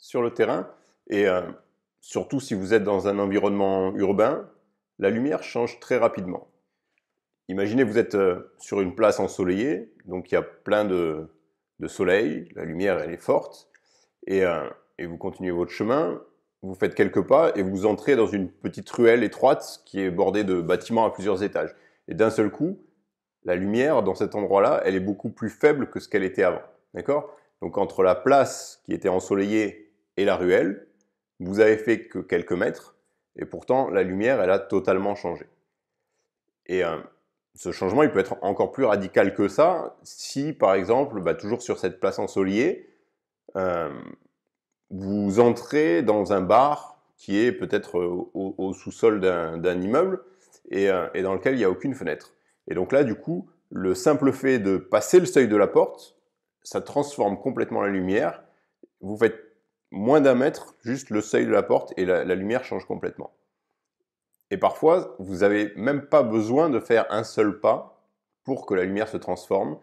sur le terrain et surtout si vous êtes dans un environnement urbain, la lumière change très rapidement. Imaginez vous êtes sur une place ensoleillée, donc il y a plein de soleil, la lumière elle est forte, et, et vous continuez votre chemin, vous faites quelques pas et vous entrez dans une petite ruelle étroite qui est bordée de bâtiments à plusieurs étages. Et d'un seul coup, la lumière dans cet endroit-là, elle est beaucoup plus faible que ce qu'elle était avant. D'accord? Donc entre la place qui était ensoleillée et la ruelle, vous avez fait que quelques mètres, et pourtant la lumière, elle a totalement changé. Et ce changement, il peut être encore plus radical que ça, si par exemple, toujours sur cette place ensoleillée, euh, vous entrez dans un bar qui est peut-être au sous-sol d'un immeuble et dans lequel il n'y a aucune fenêtre. Et donc là, du coup, le simple fait de passer le seuil de la porte, ça transforme complètement la lumière. Vous faites moins d'un mètre, juste le seuil de la porte, et la lumière change complètement. Et parfois, vous n'avez même pas besoin de faire un seul pas pour que la lumière se transforme.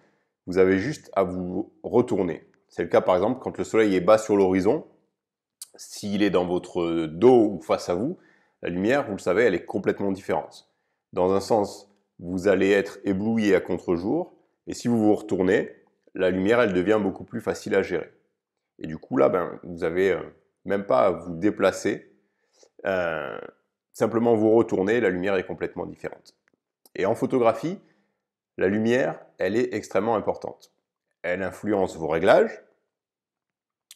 Vous avez juste à vous retourner. C'est le cas par exemple quand le soleil est bas sur l'horizon. S'il est dans votre dos ou face à vous, la lumière, vous le savez, elle est complètement différente. Dans un sens, vous allez être ébloui à contre-jour, et si vous vous retournez, la lumière, elle devient beaucoup plus facile à gérer. Et du coup, là, vous n'avez même pas à vous déplacer. Euh, Simplement vous retournez, la lumière est complètement différente. Et en photographie, la lumière, elle est extrêmement importante. Elle influence vos réglages,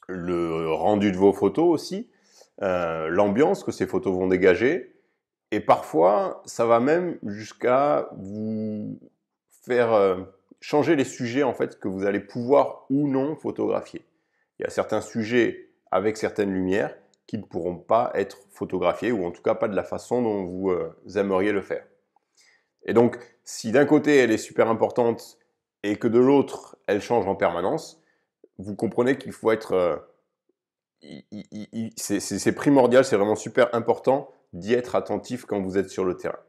le rendu de vos photos aussi, l'ambiance que ces photos vont dégager, et parfois, ça va même jusqu'à vous faire changer les sujets en fait que vous allez pouvoir ou non photographier. Il y a certains sujets avec certaines lumières qui ne pourront pas être photographiés, ou en tout cas pas de la façon dont vous aimeriez le faire. Et donc, si d'un côté elle est super importante et que de l'autre elle change en permanence, vous comprenez qu'il faut être c'est primordial, c'est vraiment super important d'y être attentif quand vous êtes sur le terrain.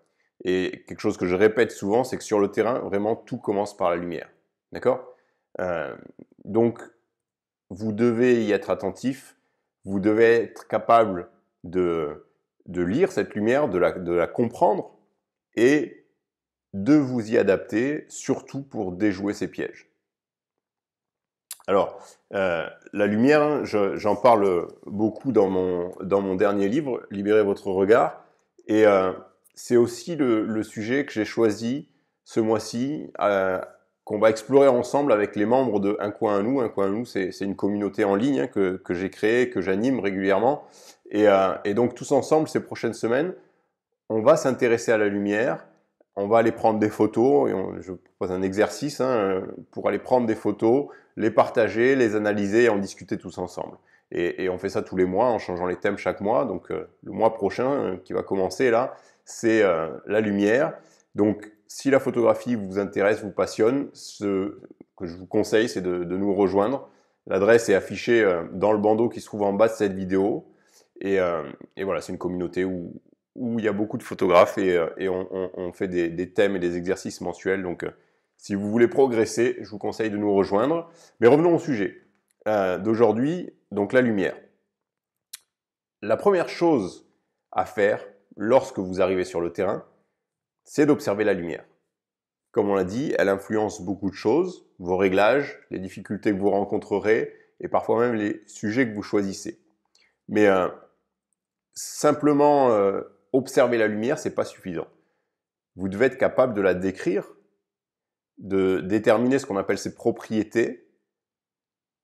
Et quelque chose que je répète souvent, c'est que sur le terrain, vraiment, tout commence par la lumière. D'accord? euh, Donc, vous devez y être attentif, vous devez être capable de lire cette lumière, de la comprendre et de vous y adapter, surtout pour déjouer ces pièges. Alors, la lumière, hein, j'en parle beaucoup dans mon dernier livre, Libérez votre regard. Et c'est aussi le sujet que j'ai choisi ce mois-ci, qu'on va explorer ensemble avec les membres de Un Coin à Nous. Un Coin à Nous, c'est une communauté en ligne hein, que j'ai créée, que j'anime régulièrement. Et donc, tous ensemble, ces prochaines semaines, on va s'intéresser à la lumière, on va aller prendre des photos, et je propose un exercice hein, pour aller prendre des photos, les partager, les analyser et en discuter tous ensemble. Et on fait ça tous les mois en changeant les thèmes chaque mois. Donc le mois prochain qui va commencer là, c'est la lumière. Donc si la photographie vous intéresse, vous passionne, ce que je vous conseille c'est de nous rejoindre. L'adresse est affichée dans le bandeau qui se trouve en bas de cette vidéo. Et voilà, c'est une communauté où il y a beaucoup de photographes et on fait des thèmes et des exercices mensuels. Donc, si vous voulez progresser, je vous conseille de nous rejoindre. Mais revenons au sujet d'aujourd'hui, donc la lumière. La première chose à faire lorsque vous arrivez sur le terrain, c'est d'observer la lumière. Comme on l'a dit, elle influence beaucoup de choses, vos réglages, les difficultés que vous rencontrerez et parfois même les sujets que vous choisissez. Mais simplement observer la lumière, c'est pas suffisant. Vous devez être capable de la décrire, de déterminer ce qu'on appelle ses propriétés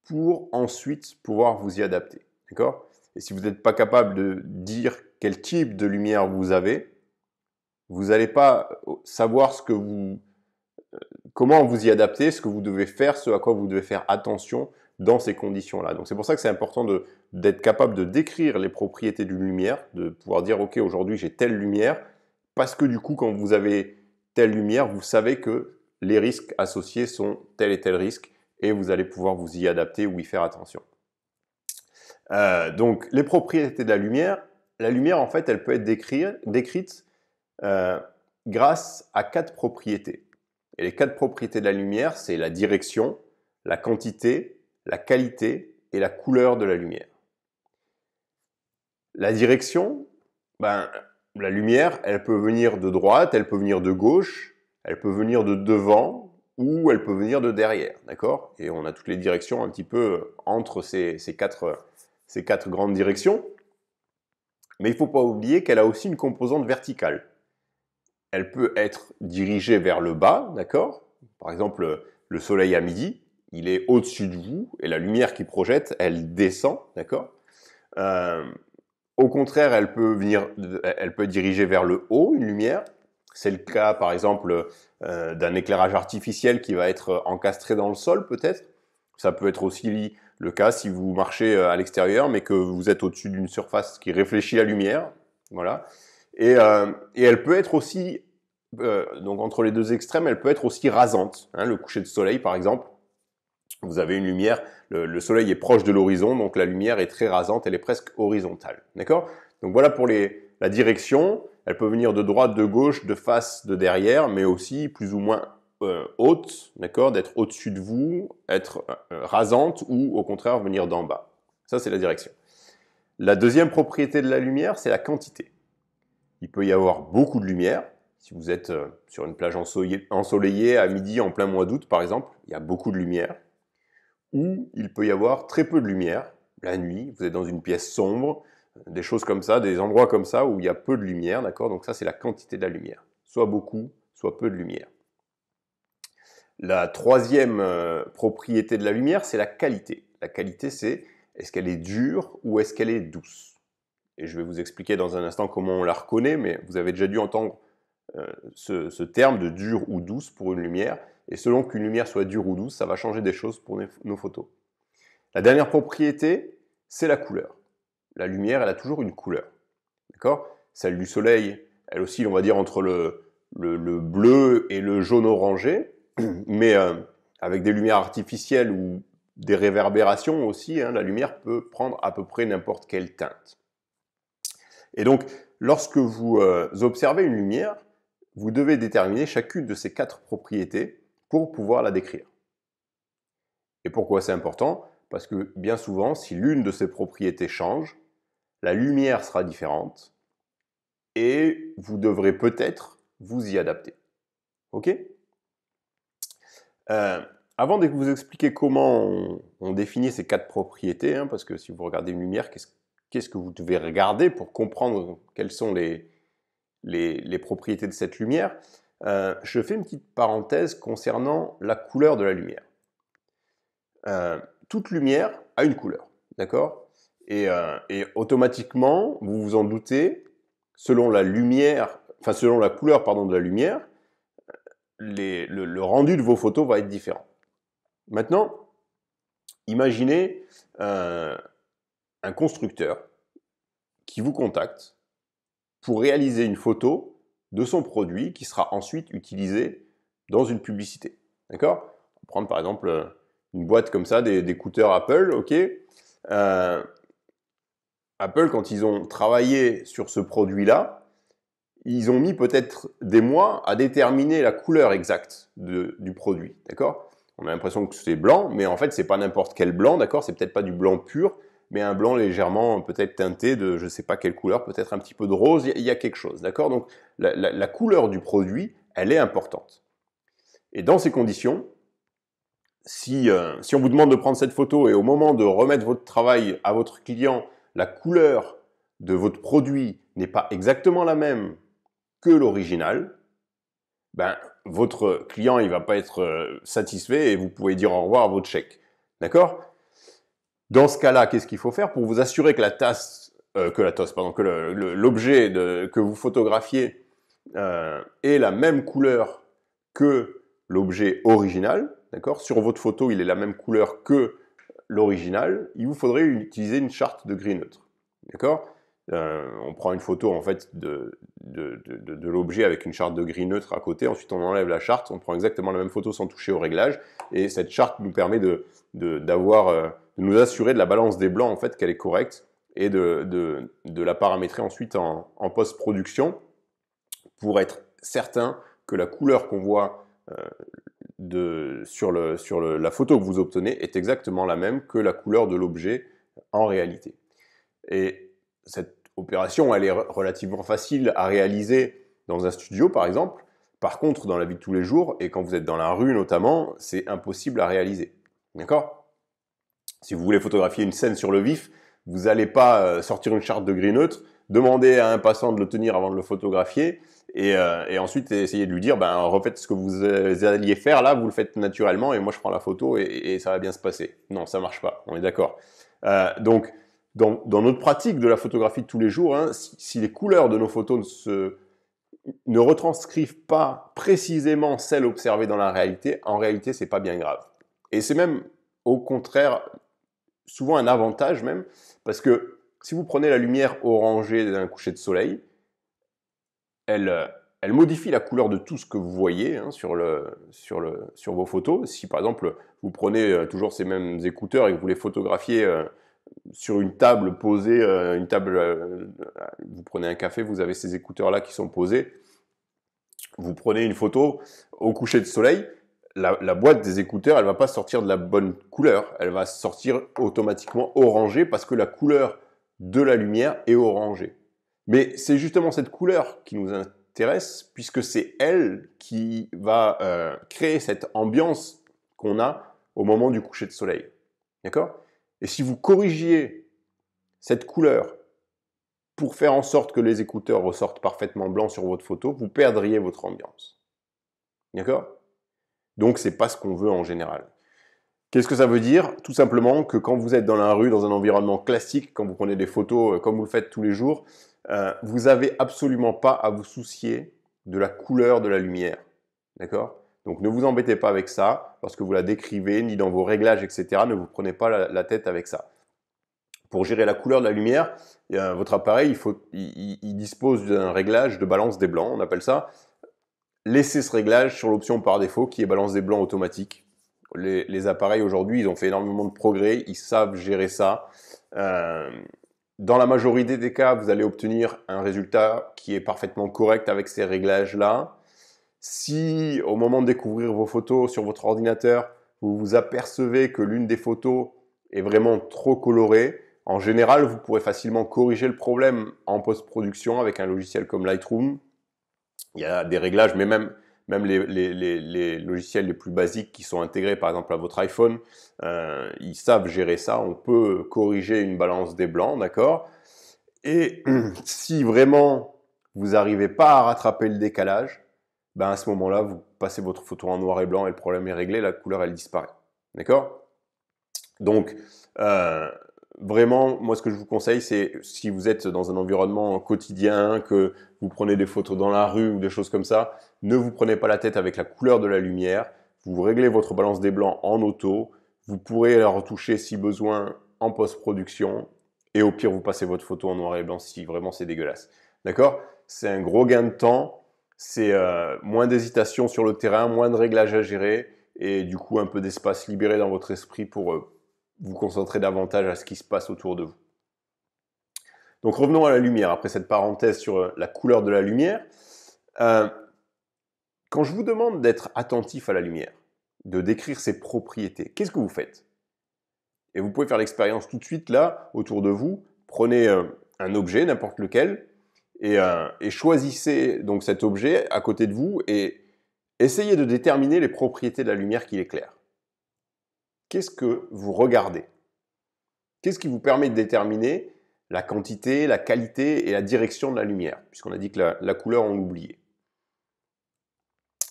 pour ensuite pouvoir vous y adapter. D'accord? Et si vous n'êtes pas capable de dire quel type de lumière vous avez, vous n'allez pas savoir comment vous y adapter, ce que vous devez faire, ce à quoi vous devez faire attention dans ces conditions-là. Donc c'est pour ça que c'est important d'être capable de décrire les propriétés d'une lumière, de pouvoir dire ok aujourd'hui j'ai telle lumière, parce que du coup quand vous avez telle lumière, vous savez que les risques associés sont tel et tel risque et vous allez pouvoir vous y adapter ou y faire attention. Donc les propriétés de la lumière en fait elle peut être décrite grâce à 4 propriétés. Et les 4 propriétés de la lumière, c'est la direction, la quantité, la qualité et la couleur de la lumière. La direction, ben, la lumière, elle peut venir de droite, elle peut venir de gauche, elle peut venir de devant ou elle peut venir de derrière, d'accord? Et on a toutes les directions un petit peu entre ces quatre grandes directions. Mais il ne faut pas oublier qu'elle a aussi une composante verticale. Elle peut être dirigée vers le bas, d'accord? Par exemple, le soleil à midi, il est au-dessus de vous et la lumière qui projette, elle descend, d'accord? Euh, Au contraire, elle peut diriger vers le haut une lumière. C'est le cas, par exemple, d'un éclairage artificiel qui va être encastré dans le sol, peut-être. Ça peut être aussi le cas si vous marchez à l'extérieur, mais que vous êtes au-dessus d'une surface qui réfléchit la lumière. Voilà. Et elle peut être aussi, donc entre les deux extrêmes, elle peut être aussi rasante. Hein, le coucher de soleil, par exemple. Vous avez une lumière, le soleil est proche de l'horizon, donc la lumière est très rasante, elle est presque horizontale. D'accord? Donc voilà pour la direction. Elle peut venir de droite, de gauche, de face, de derrière, mais aussi plus ou moins haute, d'accord? D'être au-dessus de vous, être rasante ou au contraire venir d'en bas. Ça, c'est la direction. La deuxième propriété de la lumière, c'est la quantité. Il peut y avoir beaucoup de lumière. Si vous êtes sur une plage ensoleillée à midi en plein mois d'août, par exemple, il y a beaucoup de lumière. Ou il peut y avoir très peu de lumière, la nuit, vous êtes dans une pièce sombre, des choses comme ça, des endroits comme ça où il y a peu de lumière, d'accord? Donc ça, c'est la quantité de la lumière. Soit beaucoup, soit peu de lumière. La troisième propriété de la lumière, c'est la qualité. La qualité, c'est est-ce qu'elle est dure ou est-ce qu'elle est douce? Et je vais vous expliquer dans un instant comment on la reconnaît, mais vous avez déjà dû entendre ce terme de dure ou douce pour une lumière. Et selon qu'une lumière soit dure ou douce, ça va changer des choses pour nos photos. La dernière propriété, c'est la couleur. La lumière, elle a toujours une couleur. D'accord? Celle du soleil, elle oscille, on va dire, entre le bleu et le jaune orangé, mais avec des lumières artificielles ou des réverbérations aussi, hein, la lumière peut prendre à peu près n'importe quelle teinte. Et donc, lorsque vous observez une lumière, vous devez déterminer chacune de ces 4 propriétés pour pouvoir la décrire. Et pourquoi c'est important? Parce que bien souvent, si l'une de ces propriétés change, la lumière sera différente et vous devrez peut-être vous y adapter. Ok? Avant de vous expliquer comment on définit ces 4 propriétés, hein, parce que si vous regardez une lumière, qu'est-ce que vous devez regarder pour comprendre quelles sont les propriétés de cette lumière, je fais une petite parenthèse concernant la couleur de la lumière. Toute lumière a une couleur, d'accord? Et automatiquement, vous vous en doutez, selon la couleur de la lumière, le rendu de vos photos va être différent. Maintenant, imaginez un constructeur qui vous contacte pour réaliser une photo de son produit qui sera ensuite utilisée dans une publicité. D'accord? On va prendre par exemple une boîte comme ça, d'écouteurs Apple, ok? Apple, quand ils ont travaillé sur ce produit-là, ils ont mis peut-être des mois à déterminer la couleur exacte du produit, d'accord? On a l'impression que c'est blanc, mais en fait, c'est pas n'importe quel blanc, d'accord? C'est peut-être pas du blanc pur, mais un blanc légèrement peut-être teinté de je sais pas quelle couleur, peut-être un petit peu de rose, il y a quelque chose, d'accord? Donc, la couleur du produit, elle est importante. Et dans ces conditions, si on vous demande de prendre cette photo et au moment de remettre votre travail à votre client, la couleur de votre produit n'est pas exactement la même que l'original, ben, votre client il va pas être satisfait et vous pouvez dire au revoir à votre chèque. D'accord? Dans ce cas-là, qu'est-ce qu'il faut faire pour vous assurer que l'objet que vous photographiez ait la même couleur que l'objet original, d'accord? Sur votre photo, il est la même couleur que l'original, il vous faudrait utiliser une charte de gris neutre. D'accord? On prend une photo en fait de l'objet avec une charte de gris neutre à côté, ensuite on enlève la charte, on prend exactement la même photo sans toucher au réglage, et cette charte nous permet de nous assurer de la balance des blancs en fait, qu'elle est correcte, et de la paramétrer ensuite en post-production pour être certain que la couleur qu'on voit sur la photo que vous obtenez est exactement la même que la couleur de l'objet en réalité. Et cette opération, elle est relativement facile à réaliser dans un studio, par exemple. Par contre, dans la vie de tous les jours, et quand vous êtes dans la rue notamment, c'est impossible à réaliser. D'accord? Si vous voulez photographier une scène sur le vif, vous n'allez pas sortir une charte de gris neutre, demander à un passant de le tenir avant de le photographier, et ensuite essayer de lui dire, ben refaites ce que vous alliez faire là, vous le faites naturellement, et moi je prends la photo et ça va bien se passer. Non, ça marche pas, on est d'accord. Donc, dans notre pratique de la photographie de tous les jours, hein, si les couleurs de nos photos ne retranscrivent pas précisément celles observées dans la réalité, en réalité, c'est pas bien grave. Et c'est même, au contraire, souvent un avantage même, parce que si vous prenez la lumière orangée d'un coucher de soleil, elle modifie la couleur de tout ce que vous voyez hein, sur vos photos. Si par exemple, vous prenez toujours ces mêmes écouteurs et que vous les photographiez sur une table posée, vous prenez un café, vous avez ces écouteurs-là qui sont posés, vous prenez une photo au coucher de soleil, la boîte des écouteurs, elle va pas sortir de la bonne couleur, elle va sortir automatiquement orangée parce que la couleur de la lumière est orangée. Mais c'est justement cette couleur qui nous intéresse puisque c'est elle qui va créer cette ambiance qu'on a au moment du coucher de soleil. D'accord ? Et si vous corrigiez cette couleur pour faire en sorte que les écouteurs ressortent parfaitement blancs sur votre photo, vous perdriez votre ambiance. D'accord ? Donc, c'est pas ce qu'on veut en général. Qu'est-ce que ça veut dire? Tout simplement que quand vous êtes dans la rue, dans un environnement classique, quand vous prenez des photos comme vous le faites tous les jours, vous n'avez absolument pas à vous soucier de la couleur de la lumière. D'accord? Donc ne vous embêtez pas avec ça lorsque vous la décrivez, ni dans vos réglages, etc. Ne vous prenez pas la tête avec ça. Pour gérer la couleur de la lumière, votre appareil, il dispose d'un réglage de balance des blancs, on appelle ça. Laissez ce réglage sur l'option par défaut qui est balance des blancs automatique. Les appareils aujourd'hui, ils ont fait énormément de progrès, ils savent gérer ça. Dans la majorité des cas, vous allez obtenir un résultat qui est parfaitement correct avec ces réglages-là. Si, au moment de découvrir vos photos sur votre ordinateur, vous vous apercevez que l'une des photos est vraiment trop colorée, en général, vous pourrez facilement corriger le problème en post-production avec un logiciel comme Lightroom. Il y a des réglages, mais même les logiciels les plus basiques qui sont intégrés par exemple à votre iPhone, ils savent gérer ça. On peut corriger une balance des blancs, d'accord? Et si vraiment vous n'arrivez pas à rattraper le décalage, ben à ce moment-là, vous passez votre photo en noir et blanc et le problème est réglé, la couleur elle disparaît. D'accord? Donc, vraiment, moi ce que je vous conseille, c'est si vous êtes dans un environnement quotidien, que vous prenez des photos dans la rue ou des choses comme ça, ne vous prenez pas la tête avec la couleur de la lumière, vous réglez votre balance des blancs en auto, vous pourrez la retoucher si besoin en post-production, et au pire vous passez votre photo en noir et blanc si vraiment c'est dégueulasse. D'accord? C'est un gros gain de temps, c'est moins d'hésitation sur le terrain, moins de réglages à gérer, et du coup un peu d'espace libéré dans votre esprit pour vous concentrer davantage à ce qui se passe autour de vous. Donc revenons à la lumière, après cette parenthèse sur la couleur de la lumière. Quand je vous demande d'être attentif à la lumière, de décrire ses propriétés, qu'est-ce que vous faites? Et vous pouvez faire l'expérience tout de suite là, autour de vous. Prenez un objet, n'importe lequel, et choisissez donc cet objet à côté de vous et essayez de déterminer les propriétés de la lumière qui l'éclaire. Qu'est-ce que vous regardez? Qu'est-ce qui vous permet de déterminer la quantité, la qualité et la direction de la lumière? Puisqu'on a dit que la couleur, on l'oubliait.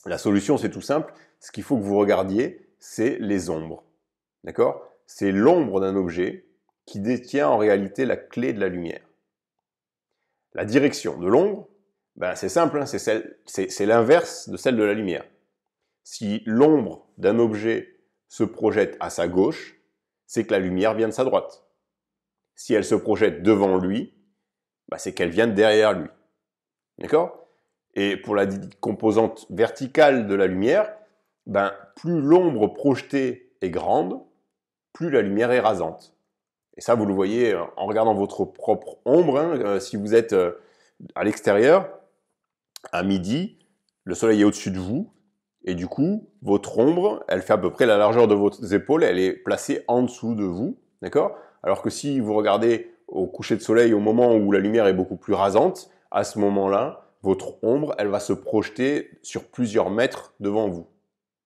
La solution, c'est tout simple. Ce qu'il faut que vous regardiez, c'est les ombres. D'accord? C'est l'ombre d'un objet qui détient en réalité la clé de la lumière. La direction de l'ombre, ben c'est simple, hein, c'est l'inverse de celle de la lumière. Si l'ombre d'un objet se projette à sa gauche, c'est que la lumière vient de sa droite. Si elle se projette devant lui, bah c'est qu'elle vient de derrière lui. D'accord? Et pour la composante verticale de la lumière, ben, plus l'ombre projetée est grande, plus la lumière est rasante. Et ça, vous le voyez en regardant votre propre ombre. Hein, si vous êtes à l'extérieur, à midi, le soleil est au-dessus de vous, et du coup, votre ombre, elle fait à peu près la largeur de vos épaules, elle est placée en dessous de vous, d'accord? Alors que si vous regardez au coucher de soleil, au moment où la lumière est beaucoup plus rasante, à ce moment-là, votre ombre, elle va se projeter sur plusieurs mètres devant vous.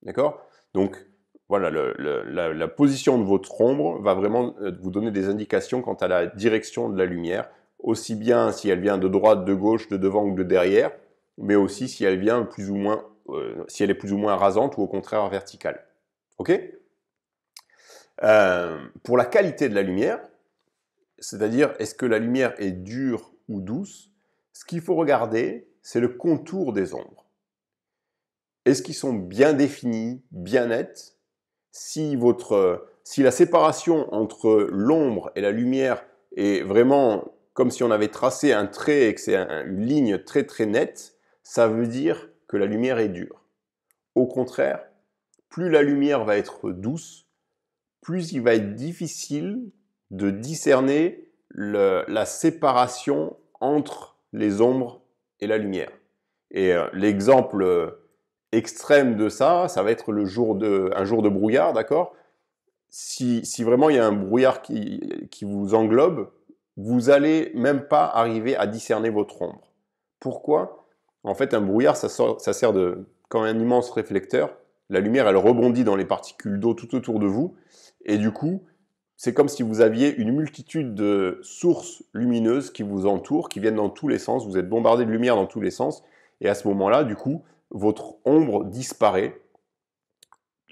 D'accord? Donc, voilà, la position de votre ombre va vraiment vous donner des indications quant à la direction de la lumière, aussi bien si elle vient de droite, de gauche, de devant ou de derrière, mais aussi si elle vient plus ou moins, si elle est plus ou moins rasante ou au contraire verticale. Ok? Pour la qualité de la lumière, c'est-à-dire est-ce que la lumière est dure ou douce, ce qu'il faut regarder, c'est le contour des ombres. Est-ce qu'ils sont bien définis, bien nets? Si la séparation entre l'ombre et la lumière est vraiment comme si on avait tracé un trait et que c'est une ligne très très nette, ça veut dire que la lumière est dure. Au contraire, plus la lumière va être douce, plus il va être difficile de discerner la séparation entre les ombres et la lumière. Et l'exemple extrême de ça, ça va être un jour de brouillard, d'accord? Si vraiment il y a un brouillard qui vous englobe, vous allez même pas arriver à discerner votre ombre. Pourquoi? En fait, un brouillard, ça sert comme un immense réflecteur. La lumière, elle rebondit dans les particules d'eau tout autour de vous. Et du coup, c'est comme si vous aviez une multitude de sources lumineuses qui vous entourent, qui viennent dans tous les sens. Vous êtes bombardé de lumière dans tous les sens. Et à ce moment-là, du coup, votre ombre disparaît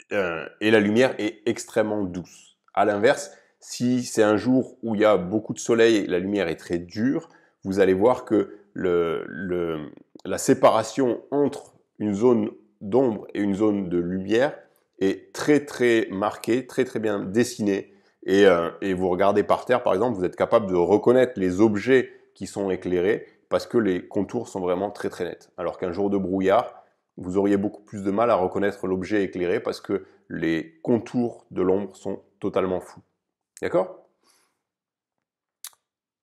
et la lumière est extrêmement douce. À l'inverse, si c'est un jour où il y a beaucoup de soleil et la lumière est très dure, vous allez voir que la séparation entre une zone d'ombre et une zone de lumière est très très marquée, très très bien dessinée. Et vous regardez par terre, par exemple, vous êtes capable de reconnaître les objets qui sont éclairés parce que les contours sont vraiment très très nets. Alors qu'un jour de brouillard, vous auriez beaucoup plus de mal à reconnaître l'objet éclairé parce que les contours de l'ombre sont totalement flous. D'accord?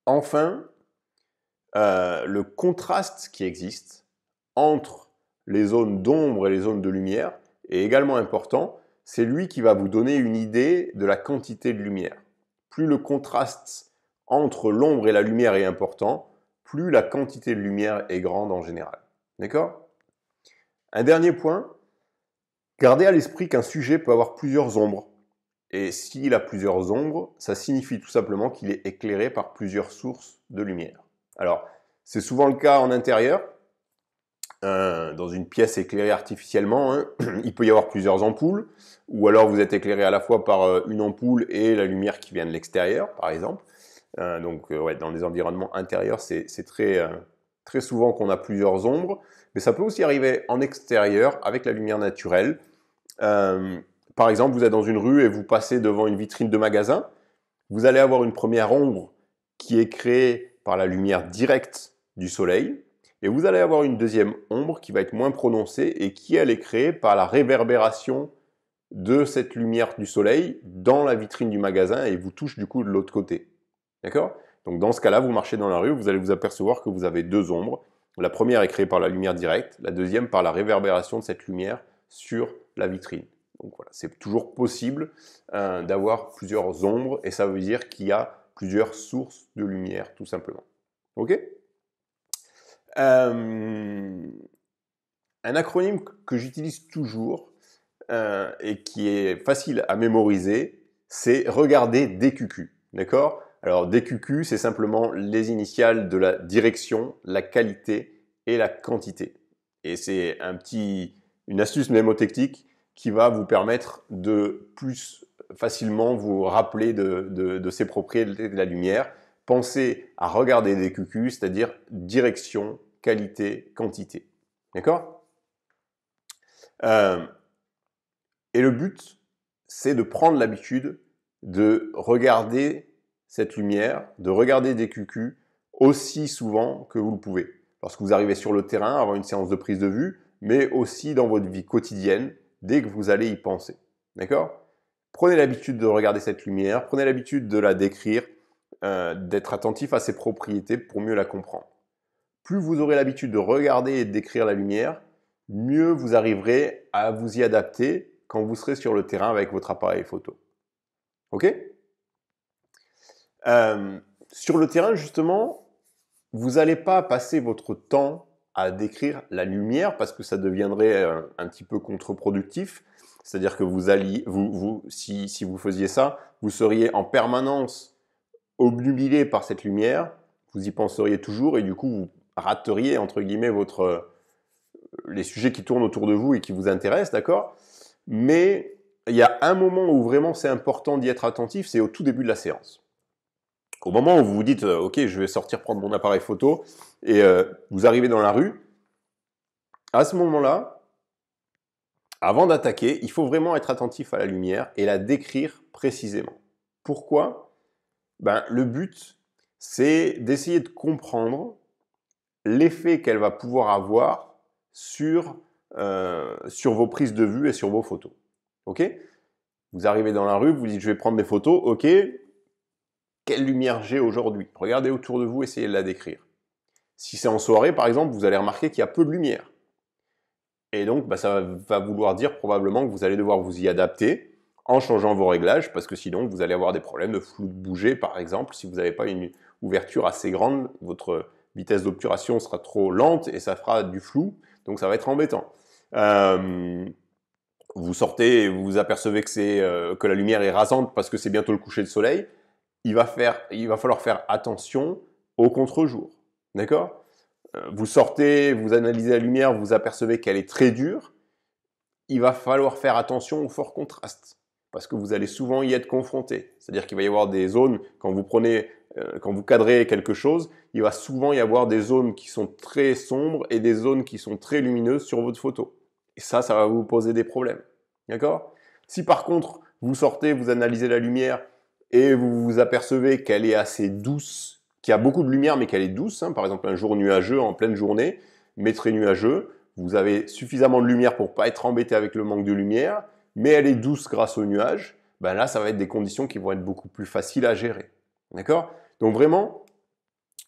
Enfin, le contraste qui existe entre les zones d'ombre et les zones de lumière est également important. C'est lui qui va vous donner une idée de la quantité de lumière. Plus le contraste entre l'ombre et la lumière est important, plus la quantité de lumière est grande en général. D'accord? Un dernier point, gardez à l'esprit qu'un sujet peut avoir plusieurs ombres. Et s'il a plusieurs ombres, ça signifie tout simplement qu'il est éclairé par plusieurs sources de lumière. Alors, c'est souvent le cas en intérieur. Dans une pièce éclairée artificiellement, hein, il peut y avoir plusieurs ampoules, ou alors vous êtes éclairé à la fois par une ampoule et la lumière qui vient de l'extérieur, par exemple. Ouais, dans les environnements intérieurs, c'est très souvent qu'on a plusieurs ombres, mais ça peut aussi arriver en extérieur avec la lumière naturelle. Par exemple, vous êtes dans une rue et vous passez devant une vitrine de magasin, vous allez avoir une première ombre qui est créée par la lumière directe du soleil, et vous allez avoir une deuxième ombre qui va être moins prononcée et qui, elle, est créée par la réverbération de cette lumière du soleil dans la vitrine du magasin et vous touche du coup de l'autre côté. D'accord? Donc dans ce cas-là, vous marchez dans la rue, vous allez vous apercevoir que vous avez deux ombres. La première est créée par la lumière directe, la deuxième par la réverbération de cette lumière sur la vitrine. Donc voilà, c'est toujours possible d'avoir plusieurs ombres et ça veut dire qu'il y a plusieurs sources de lumière tout simplement. Ok? Un acronyme que j'utilise toujours et qui est facile à mémoriser, c'est regarder DQQ. D'accord? Alors DQQ, c'est simplement les initiales de la direction, la qualité et la quantité. Et c'est une astuce mnémotechnique qui va vous permettre de plus facilement vous rappeler de ces propriétés de la lumière. Pensez à regarder DQQ, c'est-à-dire direction, qualité, quantité. D'accord? Et le but, c'est de prendre l'habitude de regarder cette lumière, de regarder DQQ aussi souvent que vous le pouvez. Lorsque vous arrivez sur le terrain, avant une séance de prise de vue, mais aussi dans votre vie quotidienne, dès que vous allez y penser. D'accord? Prenez l'habitude de regarder cette lumière, prenez l'habitude de la décrire, d'être attentif à ses propriétés pour mieux la comprendre. Plus vous aurez l'habitude de regarder et de décrire la lumière, mieux vous arriverez à vous y adapter quand vous serez sur le terrain avec votre appareil photo. Ok? sur le terrain, justement, vous n'allez pas passer votre temps à décrire la lumière parce que ça deviendrait un petit peu contre-productif. C'est-à-dire que si vous faisiez ça, vous seriez en permanence obnubilé par cette lumière, vous y penseriez toujours et du coup vous rateriez entre guillemets les sujets qui tournent autour de vous et qui vous intéressent, d'accord? Mais il y a un moment où vraiment c'est important d'y être attentif, c'est au tout début de la séance. Au moment où vous vous dites ok, je vais sortir prendre mon appareil photo et vous arrivez dans la rue, à ce moment-là, avant d'attaquer, il faut vraiment être attentif à la lumière et la décrire précisément. Pourquoi? Le but, c'est d'essayer de comprendre l'effet qu'elle va pouvoir avoir sur vos prises de vue et sur vos photos. Ok? Vous arrivez dans la rue, vous dites je vais prendre des photos, ok, quelle lumière j'ai aujourd'hui? Regardez autour de vous, essayez de la décrire. Si c'est en soirée par exemple, vous allez remarquer qu'il y a peu de lumière. Et donc ça va vouloir dire probablement que vous allez devoir vous y adapter en changeant vos réglages, parce que sinon vous allez avoir des problèmes de flou de bouger par exemple. Si vous n'avez pas une ouverture assez grande, votre vitesse d'obturation sera trop lente et ça fera du flou, donc ça va être embêtant. Vous sortez et vous vous apercevez que la lumière est rasante parce que c'est bientôt le coucher de soleil. Il va falloir faire attention au contre-jour. D'accord? Vous sortez, vous analysez la lumière, vous apercevez qu'elle est très dure. Il va falloir faire attention au fort contraste parce que vous allez souvent y être confronté. C'est-à-dire qu'il va y avoir des zones, quand vous cadrez quelque chose, il va souvent y avoir des zones qui sont très sombres et des zones qui sont très lumineuses sur votre photo. Et ça va vous poser des problèmes. D'accord? Si par contre, vous sortez, vous analysez la lumière et vous vous apercevez qu'elle est assez douce, qu'il y a beaucoup de lumière mais qu'elle est douce, par exemple un jour nuageux en pleine journée, mais très nuageux, vous avez suffisamment de lumière pour ne pas être embêté avec le manque de lumière, mais elle est douce grâce aux nuages, là ça va être des conditions qui vont être beaucoup plus faciles à gérer. D'accord? Donc vraiment,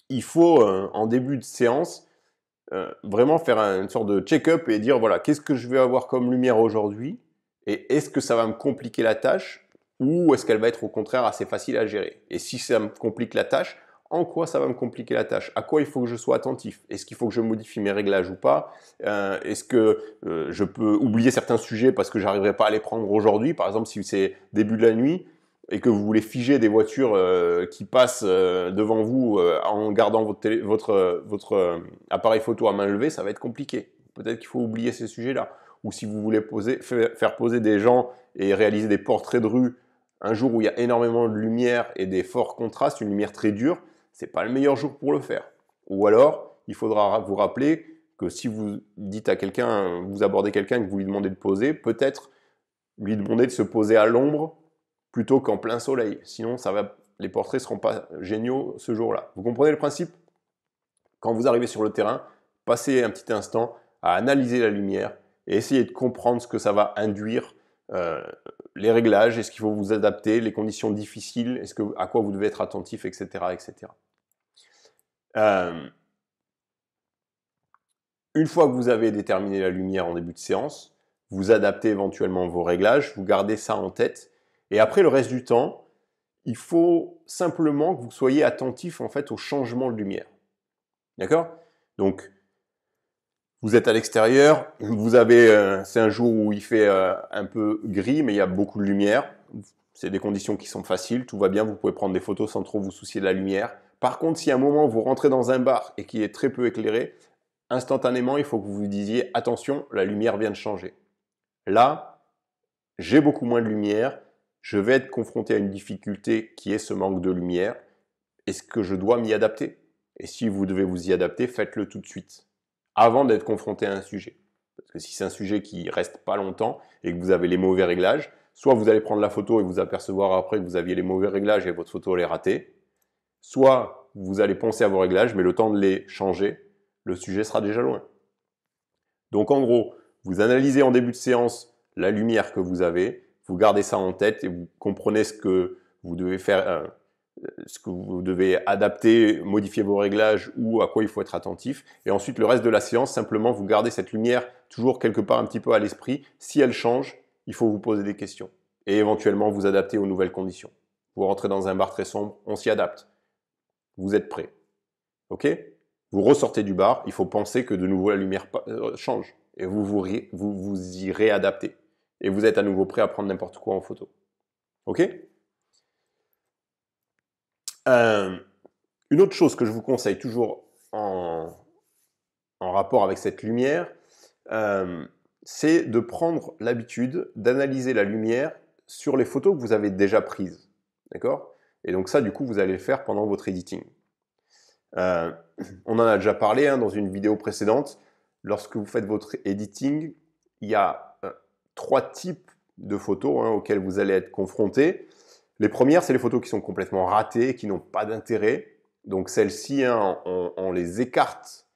il faut en début de séance vraiment faire une sorte de check-up et dire voilà, qu'est-ce que je vais avoir comme lumière aujourd'hui et est-ce que ça va me compliquer la tâche ou est-ce qu'elle va être au contraire assez facile à gérer? Et si ça me complique la tâche, en quoi ça va me compliquer la tâche? À quoi il faut que je sois attentif? Est-ce qu'il faut que je modifie mes réglages ou pas? Est-ce que je peux oublier certains sujets parce que j'arriverai pas à les prendre aujourd'hui? Par exemple, si c'est début de la nuit et que vous voulez figer des voitures qui passent devant vous en gardant votre appareil photo à main levée, ça va être compliqué. Peut-être qu'il faut oublier ces sujets-là. Ou si vous voulez faire poser des gens et réaliser des portraits de rue un jour où il y a énormément de lumière et des forts contrastes, une lumière très dure, c'est pas le meilleur jour pour le faire. Ou alors, il faudra vous rappeler que si vous dites à quelqu'un, vous abordez quelqu'un et que vous lui demandez de poser, peut-être lui demander de se poser à l'ombre plutôt qu'en plein soleil. Sinon, les portraits ne seront pas géniaux ce jour-là. Vous comprenez le principe? Quand vous arrivez sur le terrain, passez un petit instant à analyser la lumière et essayer de comprendre ce que ça va induire, les réglages, est-ce qu'il faut vous adapter, les conditions difficiles, à quoi vous devez être attentif, etc. etc. Une fois que vous avez déterminé la lumière en début de séance, vous adaptez éventuellement vos réglages, vous gardez ça en tête, et après le reste du temps, il faut simplement que vous soyez attentif en fait au changement de lumière. D'accord? Donc, vous êtes à l'extérieur, c'est un jour où il fait un peu gris, mais il y a beaucoup de lumière. C'est des conditions qui sont faciles, tout va bien, vous pouvez prendre des photos sans trop vous soucier de la lumière. Par contre, si à un moment vous rentrez dans un bar et qui est très peu éclairé, instantanément, il faut que vous vous disiez attention, la lumière vient de changer. Là, j'ai beaucoup moins de lumière, je vais être confronté à une difficulté qui est ce manque de lumière. Est-ce que je dois m'y adapter? Et si vous devez vous y adapter, faites-le tout de suite, avant d'être confronté à un sujet. Parce que si c'est un sujet qui reste pas longtemps et que vous avez les mauvais réglages, soit vous allez prendre la photo et vous apercevoir après que vous aviez les mauvais réglages et votre photo elle est ratée, soit vous allez penser à vos réglages, mais le temps de les changer, le sujet sera déjà loin. Donc en gros, vous analysez en début de séance la lumière que vous avez, vous gardez ça en tête et vous comprenez ce que vous devez faire, ce que vous devez adapter, modifier vos réglages ou à quoi il faut être attentif. Et ensuite, le reste de la séance, simplement, vous gardez cette lumière toujours quelque part un petit peu à l'esprit. Si elle change, il faut vous poser des questions et éventuellement vous adapter aux nouvelles conditions. Vous rentrez dans un bar très sombre, on s'y adapte. vous êtes prêt. Ok? Vous ressortez du bar, il faut penser que de nouveau la lumière change. Et vous y réadaptez. Et vous êtes à nouveau prêt à prendre n'importe quoi en photo. Ok? Une autre chose que je vous conseille toujours en rapport avec cette lumière, c'est de prendre l'habitude d'analyser la lumière sur les photos que vous avez déjà prises. D'accord? Et donc ça, du coup, vous allez le faire pendant votre editing. On en a déjà parlé dans une vidéo précédente. Lorsque vous faites votre editing, il y a 3 types de photos auxquelles vous allez être confrontés. Les premières, c'est les photos qui sont complètement ratées, qui n'ont pas d'intérêt. Donc celles-ci, on les écarte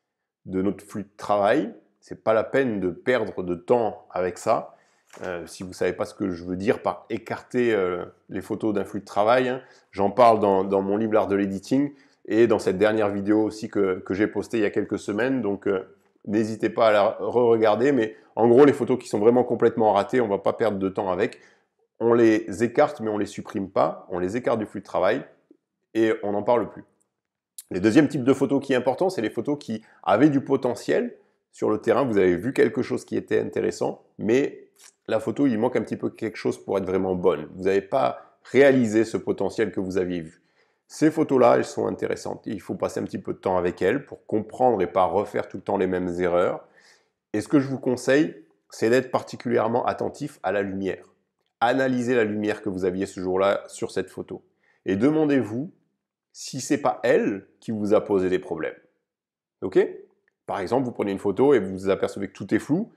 de notre flux de travail. C'est pas la peine de perdre de temps avec ça. Si vous savez pas ce que je veux dire par écarter les photos d'un flux de travail, j'en parle dans mon livre L'Art de l'Editing et dans cette dernière vidéo aussi que j'ai postée il y a quelques semaines. Donc n'hésitez pas à la re-regarder. Mais en gros, les photos qui sont vraiment complètement ratées, on va pas perdre de temps avec. On les écarte, mais on les supprime pas. On les écarte du flux de travail et on n'en parle plus. Le deuxième type de photo qui est important, c'est les photos qui avaient du potentiel sur le terrain. Vous avez vu quelque chose qui était intéressant, mais la photo, il manque un petit peu quelque chose pour être vraiment bonne. Vous n'avez pas réalisé ce potentiel que vous aviez vu. Ces photos-là, elles sont intéressantes. Il faut passer un petit peu de temps avec elles pour comprendre et pas refaire tout le temps les mêmes erreurs. Et ce que je vous conseille, c'est d'être particulièrement attentif à la lumière. Analysez la lumière que vous aviez ce jour-là sur cette photo. Et demandez-vous si c'est pas elle qui vous a posé des problèmes. Ok? Par exemple, vous prenez une photo et vous apercevez que tout est flou.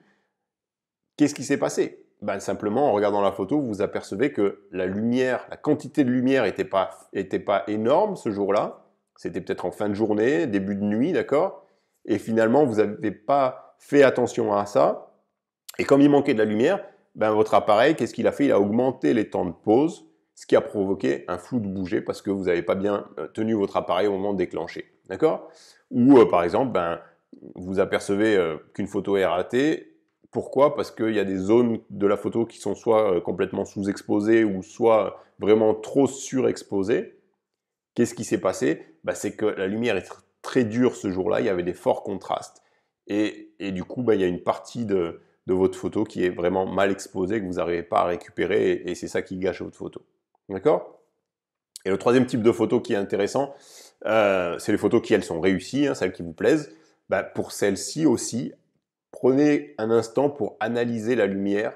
Qu'est-ce qui s'est passé? Ben, simplement, en regardant la photo, vous apercevez que la lumière, la quantité de lumière n'était pas énorme ce jour-là. C'était peut-être en fin de journée, début de nuit, d'accord? Et finalement, vous n'avez pas fait attention à ça. Et comme il manquait de la lumière, ben, votre appareil, qu'est-ce qu'il a fait? Il a augmenté les temps de pause, ce qui a provoqué un flou de bouger parce que vous n'avez pas bien tenu votre appareil au moment de déclencher. D'accord? Ou par exemple, ben, vous apercevez qu'une photo est ratée. Pourquoi? Parce qu'il y a des zones de la photo qui sont soit complètement sous-exposées ou soit vraiment trop surexposées. Qu'est-ce qui s'est passé? Ben, c'est que la lumière est très dure ce jour-là, il y avait des forts contrastes. Et du coup, ben, il y a une partie de votre photo qui est vraiment mal exposée, que vous n'arrivez pas à récupérer, et c'est ça qui gâche votre photo. D'accord? Et le troisième type de photo qui est intéressant, c'est les photos qui, elles, sont réussies, celles qui vous plaisent. Ben, pour celles-ci aussi, prenez un instant pour analyser la lumière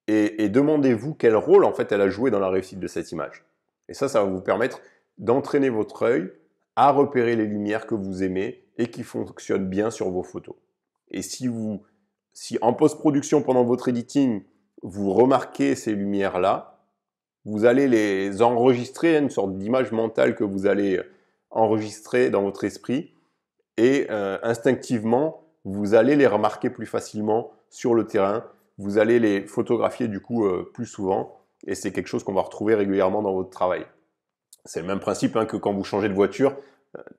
et demandez-vous quel rôle, en fait, elle a joué dans la réussite de cette image. Et ça va vous permettre d'entraîner votre œil à repérer les lumières que vous aimez et qui fonctionnent bien sur vos photos. Et si en post-production, pendant votre editing, vous remarquez ces lumières-là, vous allez les enregistrer, une sorte d'image mentale que vous allez enregistrer dans votre esprit et instinctivement, vous allez les remarquer plus facilement sur le terrain. Vous allez les photographier du coup plus souvent et c'est quelque chose qu'on va retrouver régulièrement dans votre travail. C'est le même principe que quand vous changez de voiture.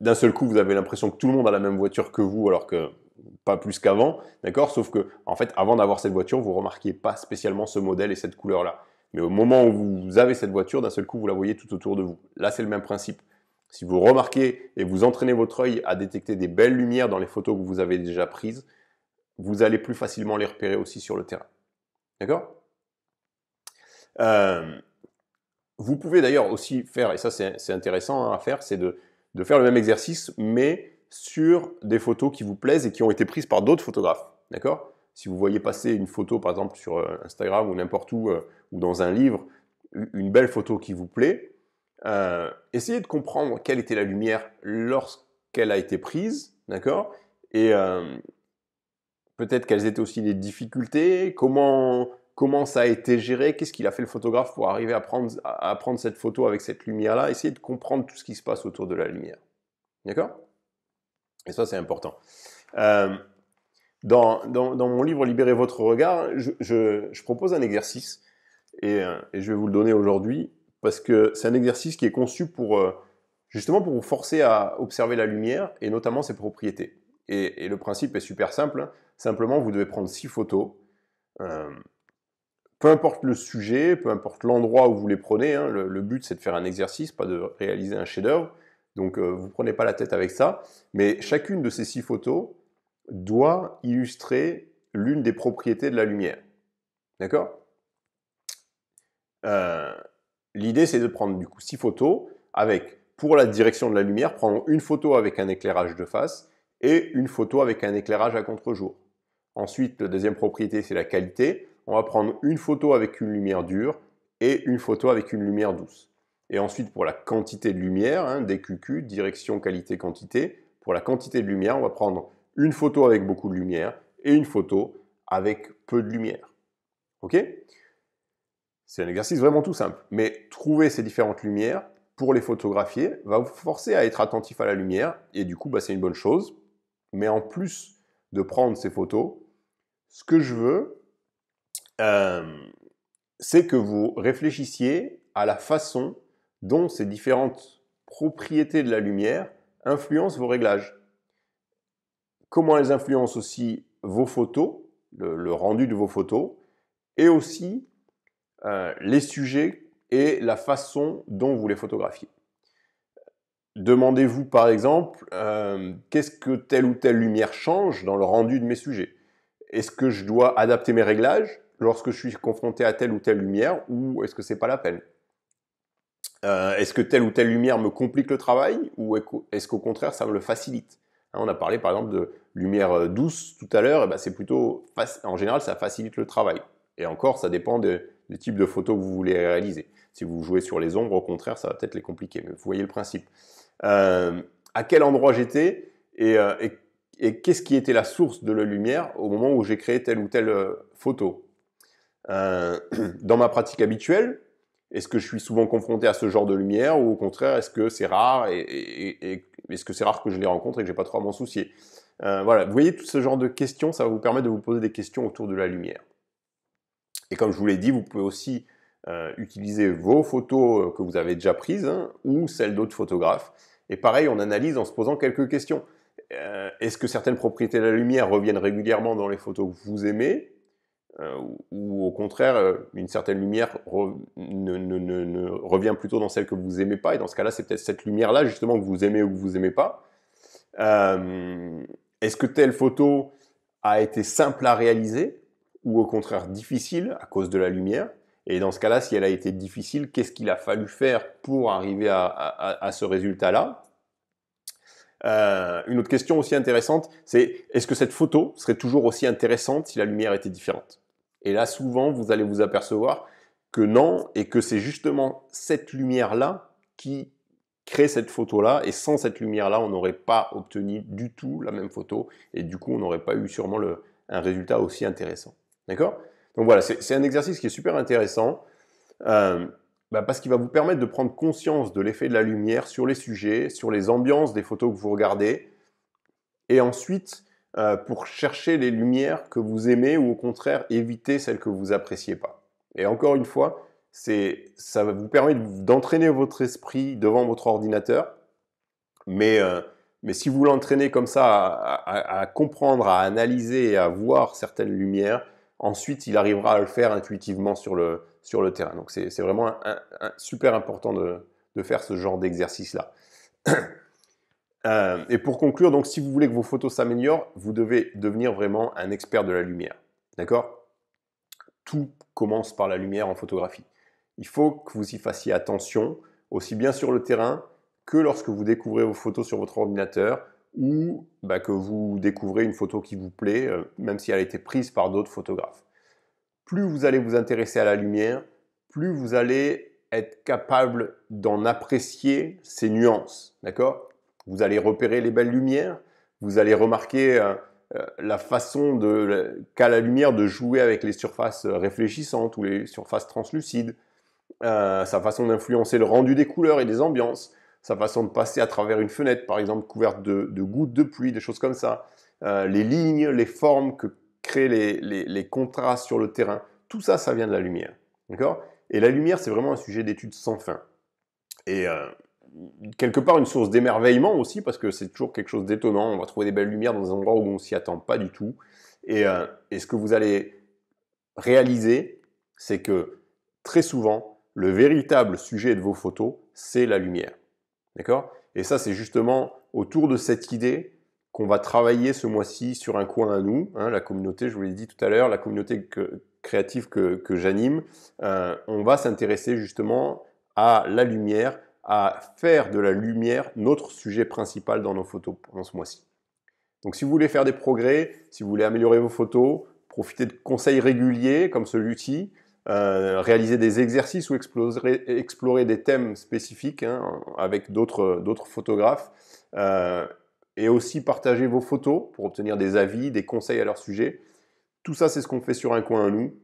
D'un seul coup, vous avez l'impression que tout le monde a la même voiture que vous, alors que pas plus qu'avant, d'accord? Sauf que, en fait, avant d'avoir cette voiture, vous ne remarquiez pas spécialement ce modèle et cette couleur-là. Mais au moment où vous avez cette voiture, d'un seul coup, vous la voyez tout autour de vous. Là, c'est le même principe. Si vous remarquez et vous entraînez votre œil à détecter des belles lumières dans les photos que vous avez déjà prises, vous allez plus facilement les repérer aussi sur le terrain. D'accord? Vous pouvez d'ailleurs aussi faire, et ça c'est intéressant à faire, c'est de faire le même exercice, mais sur des photos qui vous plaisent et qui ont été prises par d'autres photographes. D'accord? Si vous voyez passer une photo, par exemple, sur Instagram ou n'importe où, ou dans un livre, une belle photo qui vous plaît, essayez de comprendre quelle était la lumière lorsqu'elle a été prise, d'accord? Et peut-être quelles étaient aussi les difficultés, comment ça a été géré, qu'est-ce qu'il a fait le photographe pour arriver à prendre cette photo avec cette lumière-là, essayez de comprendre tout ce qui se passe autour de la lumière. D'accord? Et ça, c'est important. Dans mon livre Libérez votre regard, je propose un exercice et je vais vous le donner aujourd'hui parce que c'est un exercice qui est conçu pour justement pour vous forcer à observer la lumière et notamment ses propriétés. Et le principe est super simple. Simplement, vous devez prendre 6 photos. Peu importe le sujet, peu importe l'endroit où vous les prenez, le but c'est de faire un exercice, pas de réaliser un chef-d'œuvre. Donc, vous ne prenez pas la tête avec ça. Mais chacune de ces 6 photos doit illustrer l'une des propriétés de la lumière. D'accord? L'idée, c'est de prendre du coup 6 photos avec, pour la direction de la lumière, prendre une photo avec un éclairage de face et une photo avec un éclairage à contre-jour. Ensuite, la deuxième propriété, c'est la qualité. On va prendre une photo avec une lumière dure et une photo avec une lumière douce. Et ensuite, pour la quantité de lumière, DQQ, direction, qualité, quantité, pour la quantité de lumière, on va prendre une photo avec beaucoup de lumière et une photo avec peu de lumière. Ok? C'est un exercice vraiment tout simple. Mais trouver ces différentes lumières pour les photographier va vous forcer à être attentif à la lumière et du coup, c'est une bonne chose. Mais en plus de prendre ces photos, ce que je veux, c'est que vous réfléchissiez à la façon dont ces différentes propriétés de la lumière influencent vos réglages. Comment elles influencent aussi vos photos, le rendu de vos photos, et aussi les sujets et la façon dont vous les photographiez. Demandez-vous par exemple, qu'est-ce que telle ou telle lumière change dans le rendu de mes sujets? Est-ce que je dois adapter mes réglages lorsque je suis confronté à telle ou telle lumière ou est-ce que c'est pas la peine? Est-ce que telle ou telle lumière me complique le travail ou est-ce qu'au contraire ça me le facilite? On a parlé par exemple de lumière douce tout à l'heure, et c'est plutôt, en général ça facilite le travail. Et encore, ça dépend des types de photos que vous voulez réaliser. Si vous jouez sur les ombres, au contraire, ça va peut-être les compliquer, mais vous voyez le principe. À quel endroit j'étais et qu'est-ce qui était la source de la lumière au moment où j'ai créé telle ou telle photo. Dans ma pratique habituelle, est-ce que je suis souvent confronté à ce genre de lumière ou au contraire, est-ce que c'est rare et est-ce que c'est rare que je les rencontre et que j'ai pas trop à m'en soucier? Voilà, vous voyez tout ce genre de questions, ça va vous permettre de vous poser des questions autour de la lumière. Et comme je vous l'ai dit, vous pouvez aussi utiliser vos photos que vous avez déjà prises ou celles d'autres photographes. Et pareil, on analyse en se posant quelques questions. Est-ce que certaines propriétés de la lumière reviennent régulièrement dans les photos que vous aimez ou au contraire, une certaine lumière ne revient plutôt dans celle que vous aimez pas, et dans ce cas-là, c'est peut-être cette lumière-là justement que vous aimez ou que vous aimez pas. Est-ce que telle photo a été simple à réaliser ou au contraire difficile à cause de la lumière? Et dans ce cas-là, si elle a été difficile, qu'est-ce qu'il a fallu faire pour arriver à ce résultat-là? Une autre question aussi intéressante, c'est est-ce que cette photo serait toujours aussi intéressante si la lumière était différente? Et là, souvent, vous allez vous apercevoir que non, et que c'est justement cette lumière-là qui crée cette photo-là, et sans cette lumière-là, on n'aurait pas obtenu du tout la même photo, et du coup, on n'aurait pas eu sûrement un résultat aussi intéressant. D'accord? Donc voilà, c'est un exercice qui est super intéressant, parce qu'il va vous permettre de prendre conscience de l'effet de la lumière sur les sujets, sur les ambiances des photos que vous regardez, et ensuite, pour chercher les lumières que vous aimez ou au contraire éviter celles que vous appréciez pas. Et encore une fois, ça va vous permettre d'entraîner votre esprit devant votre ordinateur, mais si vous l'entraînez comme ça à comprendre, à analyser et à voir certaines lumières, ensuite il arrivera à le faire intuitivement sur le terrain. Donc c'est vraiment super important de faire ce genre d'exercice-là. Et pour conclure, donc, si vous voulez que vos photos s'améliorent, vous devez devenir vraiment un expert de la lumière. D'accord? Tout commence par la lumière en photographie. Il faut que vous y fassiez attention, aussi bien sur le terrain que lorsque vous découvrez vos photos sur votre ordinateur ou que vous découvrez une photo qui vous plaît, même si elle a été prise par d'autres photographes. Plus vous allez vous intéresser à la lumière, plus vous allez être capable d'en apprécier ses nuances. D'accord? Vous allez repérer les belles lumières, vous allez remarquer la façon qu'a la lumière de jouer avec les surfaces réfléchissantes ou les surfaces translucides, sa façon d'influencer le rendu des couleurs et des ambiances, sa façon de passer à travers une fenêtre, par exemple couverte de gouttes de pluie, des choses comme ça, les lignes, les formes que créent les contrastes sur le terrain, tout ça, ça vient de la lumière. D'accord? Et la lumière, c'est vraiment un sujet d'étude sans fin. Et quelque part une source d'émerveillement aussi, parce que c'est toujours quelque chose d'étonnant. On va trouver des belles lumières dans des endroits où on s'y attend pas du tout. Et ce que vous allez réaliser, c'est que très souvent, le véritable sujet de vos photos, c'est la lumière. D'accord? Et ça, c'est justement autour de cette idée qu'on va travailler ce mois-ci sur un coin à nous, hein, la communauté, je vous l'ai dit tout à l'heure, la communauté créative que j'anime. On va s'intéresser justement à la lumière, à faire de la lumière notre sujet principal dans nos photos pendant ce mois-ci. Donc si vous voulez faire des progrès, si vous voulez améliorer vos photos, profitez de conseils réguliers comme celui-ci, réaliser des exercices ou explorer des thèmes spécifiques hein, avec d'autres photographes, et aussi partager vos photos pour obtenir des avis, des conseils à leur sujet. Tout ça, c'est ce qu'on fait sur Un Coin à Nous.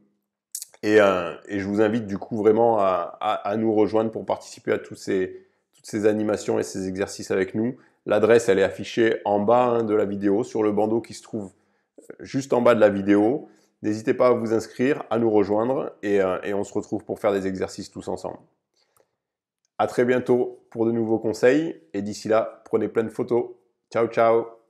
Et je vous invite du coup vraiment à nous rejoindre pour participer à toutes ces animations et ces exercices avec nous. L'adresse, elle est affichée en bas hein, de la vidéo, sur le bandeau qui se trouve juste en bas de la vidéo. N'hésitez pas à vous inscrire, à nous rejoindre et on se retrouve pour faire des exercices tous ensemble. À très bientôt pour de nouveaux conseils et d'ici là, prenez plein de photos. Ciao, ciao!